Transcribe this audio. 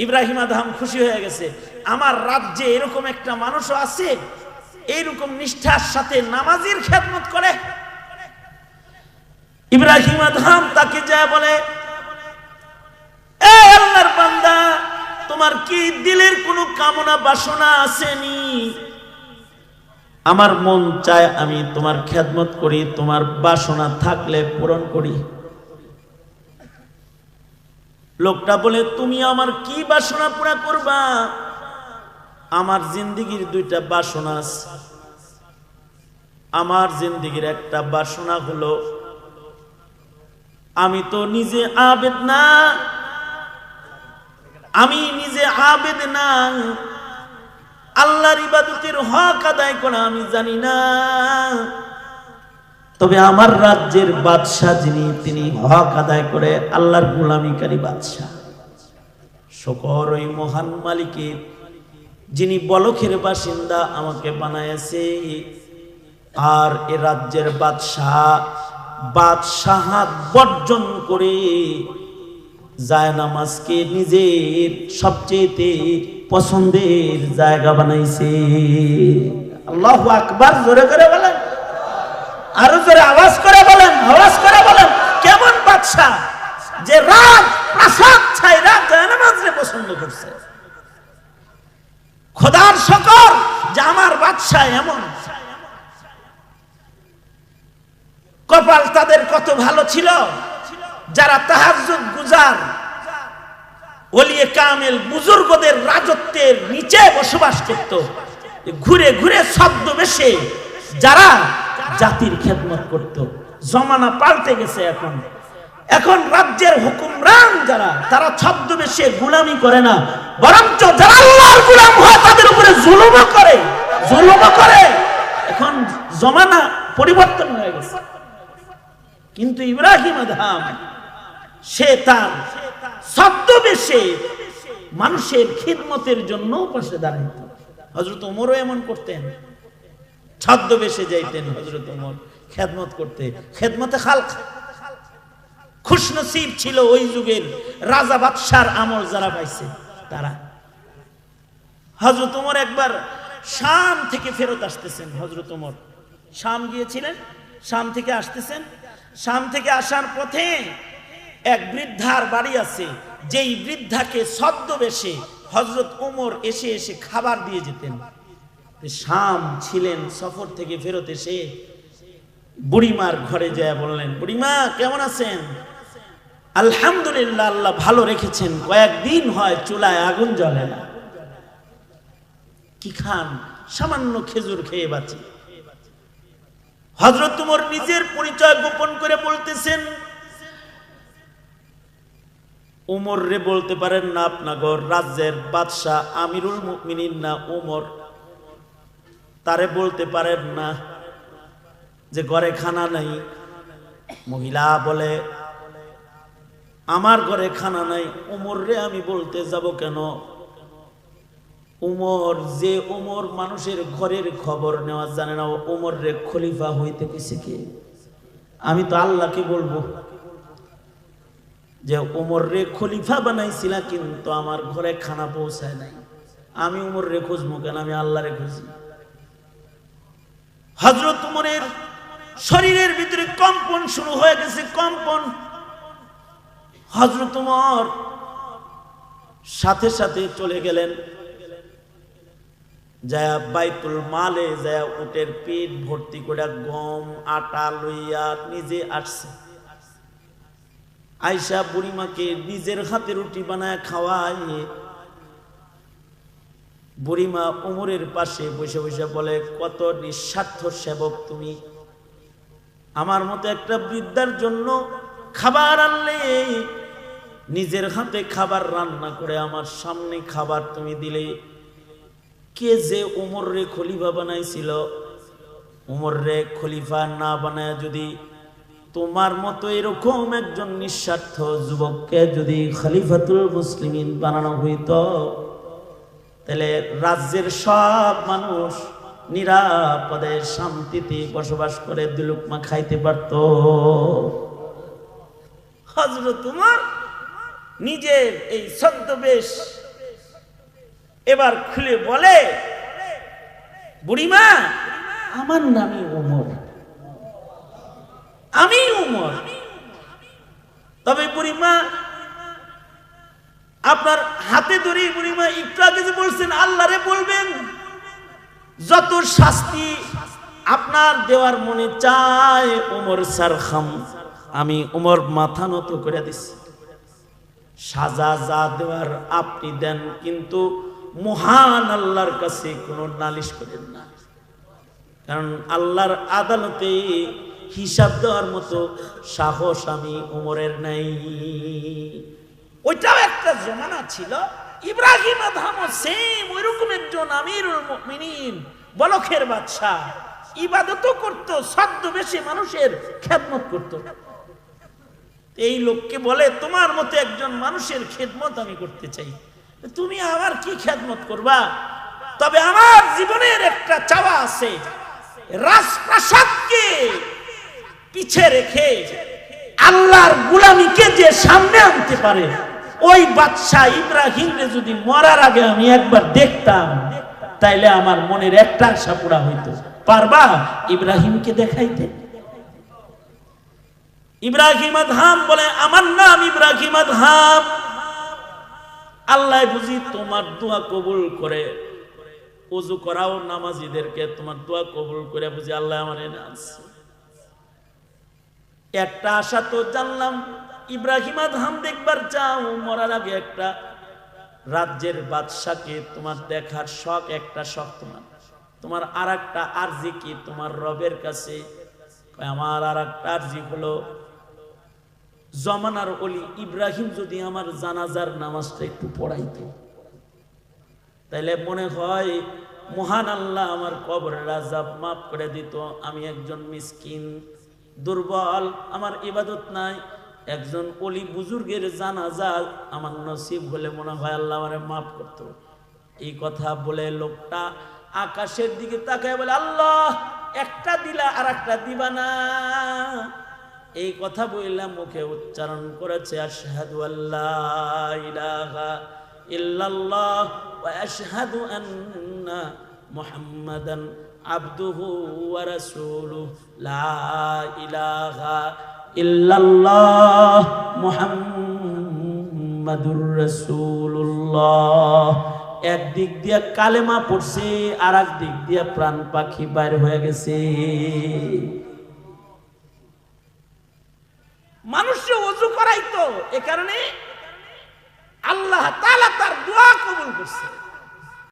Ibrahim Adham খুশি হয়ে গেছে, আমার রাজ্যে এরকম একটা মানুষও আছে এইরকম নিষ্ঠার সাথে নামাজের খেদমত করে। ইব্রাহিম আদহাম তাকে যা বলে, এ আল্লাহর বান্দা, তোমার কি দিলের কোনো কামনা বাসনা আসেনি? আমার মন চায় আমি তোমার খেদমত করি, তোমার বাসনা থাকলে পূরণ করি। লোকটা বলে, তুমি আমার কি বাসনা পুরা করবা? আমার জিন্দেগির দুইটা বাসনা আছে। আমার জিন্দেগির একটা বাসনা হলো, আমি তো নিজে আবেদ না, আমি নিজে আবেদ না, আল্লাহর ইবাদতের হক আদায় করা আমি জানি না। তবে আমার রাজ্যের বাদশা যিনি, তিনি হক আদায় করে আল্লাহর গোলামিকারী বাদশা। শকর ওই মহান মালিকের, যিনি বলখের বাসিন্দা আমাকে বানাইছে, আর এ রাজ্যের বাদশাহাত বর্জন করে জায়নামাজকে নিজের সবচেয়ে পছন্দের জায়গা বানাইছে। আল্লাহু আকবার, জোরে করে বলেন, আরো জোরে আওয়াজ করে বলেন, আওয়াজ করে বলেন। কেমন বাদশা যে রাত প্রাসাদ ছাইরা জায়নামাজকে পছন্দ করছে। খোদার শুকর যে আমার বাদশা এমন। কপাল তাদের কত ভালো ছিল যারা তাহাজ্জুদ গুজার ওলিয়ে কামেল বুজুর্গদের রাজত্বের নিচে বসবাস করত। ঘুরে ঘুরে ছদ্মবেশে যারা জাতির খেদমত করত। জমানা পাল্টে গেছে। এখন রাজ্যের হুকুমরান যারা, তারা ছদ্মবেশে গোলামি করে না, বরঞ্চ যারা আল্লাহর গোলাম হয় তাদের উপরে জুলুম করে। এখন জমানা পরিবর্তন হয়ে গেছে। কিন্তু ইব্রাহিম আদহাম সে তার ছদ্মবেশে মানুষের খিদমতের জন্য পাশে দাঁড়াইত। হযরত ওমরও এমন করতেন, ছদ্মবেশে যাইতেন হযরত ওমর খেদমত করতে। খেদমতে খালক খুশনসিব ছিল ওই যুগের রাজা বাদশার আমল যারা পাইছে তারা। হযরত ওমর একবার শাম থেকে ফেরত আসতেছেন। হযরত ওমর শাম গিয়েছিলেন, শাম থেকে আসতেছেন। শাম থেকে আসার পথে এক বৃদ্ধার বাড়ি আছে, যেই বৃদ্ধাকে ছদ্মবেশে হযরত ওমর এসে এসে খাবার দিয়ে যেতেন। শাম ছিলেন, সফর থেকে ফেরত এসে বুড়িমার ঘরে যায় বললেন, বুড়িমা কেমন আছেন? আলহামদুলিল্লাহ, আল্লাহ ভালো রেখেছেন, কয়েকদিন হয় চুলায় আগুন জ্বলে না। কি খান? সামান্য খেজুর খেয়ে বাঁচি। হযরত ওমর নিজের পরিচয় গোপন করে বলতেছেন, ওমর রে বলতে পারেন না আপনাগর রাজ্যের বাদশাহ আমিরুল মুমিনিন না ওমর, তারে বলতে পারেন না যে ঘরে খানা নাই। মহিলা বলে, আমার ঘরে খানা নাই, ওমর রে আমি বলতে যাব কেন? ওমর মানুষের ঘরের খবর নেওয়া জানে না, ওমর রে খলিফা হইতে কইছে কে? আমি তো আল্লাহকে বলবো যে ওমর রে খলিফা বানাইছিল, কিন্তু আমার ঘরে খানা পৌঁছায় নাই। আমি ওমর রে খুঁজবো কেন? আমি আল্লাহ রে খুঁজি। হযরত ওমরের শরীরের ভিতরে কম্পন শুরু হয়ে গেছে, কম্পন। হযরত ওমর সাথে সাথে চলে গেলেন, যায় বাইতুল মালে যায় উটের পিঠ ভর্তি করে গম আটা লইয়া নিজে আসছে। আয়েশা বুড়িমাকে নিজের হাতে রুটি বানায় খাওয়ায়। বুড়িমা ওমরের পাশে বসে বসে বলে, কত নিঃস্বার্থ সেবক তুমি! আমার মতো একটা বৃদ্ধার জন্য খাবার আনলে, নিজের হাতে খাবার রান্না করে আমার সামনে খাবার তুমি দিলে। কে যে ওমর রে খলিফা বানাইছিল, ওমর রে খলিফা না বানায় যদি তোমার মতো এরকম একজন নিঃস্বার্থ যুবককে যদি খলিফাতুল মুসলিমিন বানানো হইতো, তাহলে রাজ্যের সব মানুষ নিরাপদে শান্তিতে বসবাস করে দুলুকমা খাইতে পারত। হযরত ওমর নিজের এই ছদ্মবেশ এবার খুলে বলে, বুড়িমা আমার নামই ওমর, আমি ওমর। তবে বুড়িমা আপনার হাতে ধরে, বুড়িমা একটু আগে যে বলছেন আল্লাহরে বলবেন, যত শাস্তি আপনার দেওয়ার মনে চায় ওমর সারখাম, আমি ওমর মাথা নত করে দিচ্ছি। সাজা যা দেওয়ার আপনি দেন, কিন্তু মহান আল্লাহর কাছে কোনো নালিশ করেন না, কারণ আল্লাহর আদালতে হিসাব দেওয়ার মতো সাহস আমি ওমরের নাই। ওইটাও একটা জমানা ছিল। ইব্রাহিম আদহামও সেম ওইরকম একজন আমিরুল মুমিনিন, বলখের বাদশাহ, ইবাদতও করতো, ছদ্মবেশে মানুষের খেদমত করত। এই লোককে বলে, তোমার মতো একজন মানুষের খেদমত আমি করতে চাই, তুমি আমার কি খেদমত করবা? তবে আমার জীবনের একটা চাওয়া আছে, রাজপ্রাসাদকে পিছে রেখে আল্লাহর গোলামীকে যে সামনে আনতে পারে, ওই বাদশাহ ইব্রাহিমকে যদি মরার আগে আমি একবার দেখতাম, তাইলে আমার মনের একটা আশা পুরা হইতো। পারবা ইব্রাহিমকে দেখাইতে? ইব্রাহিম আদহাম বলে, আমার নাম ইব্রাহিম আদহাম, আল্লাহ বুঝি তোমার দোয়া কবুল করে। ওযু করাও নামাজীদেরকে, তোমার দোয়া কবুল করে বুঝি আল্লাহ আমার এনে আনছে। একটা আশা তো জানলাম, ইব্রাহিম আদহাম দেখবার চাও, মরার আগে একটা রাজ্যের বাদশাকে তোমার দেখার শখ, একটা শখ তোমার। তোমার আর একটা আরজি কি তোমার রবের কাছে? আমার আর একটা আরজি হলো, জমানার ওলি ইব্রাহিম যদি আমার জানাজার নামাজটা একটু পড়াইতো, তাইলে মনে হয় মহান আল্লাহ আমার কবরের আযাব মাফ করে দিত। আমি একজন মিসকিন, দুর্বল, আমার ইবাদত নাই, একজন ওলি বুজুর্গের জানাজা আমার নসিব হলে মনে হয় আল্লাহ আমারে মাফ করতো। এই কথা বলে লোকটা আকাশের দিকে তাকায় বলে, আল্লাহ একটা দিলা আর একটা দিবা না। এই কথা বললাম, মুখে উচ্চারণ করেছে আশহাদু আল্লা ইলাহা ইল্লাল্লাহ ওয়া আশহাদু আন্না মুহাম্মাদান আবদুহু ওয়া রাসূলুহু, লা ইলাহা ইল্লাল্লাহ মুহাম্মাদুর রাসূলুল্লাহ। একদিক দিয়ে কালেমা পড়ছে, আর এক দিক দিয়ে প্রাণ পাখি বাইর হয়ে গেছে। মানুষকে ওযু করাইতো, এ কারণে আল্লাহ তাআলা তার দোয়া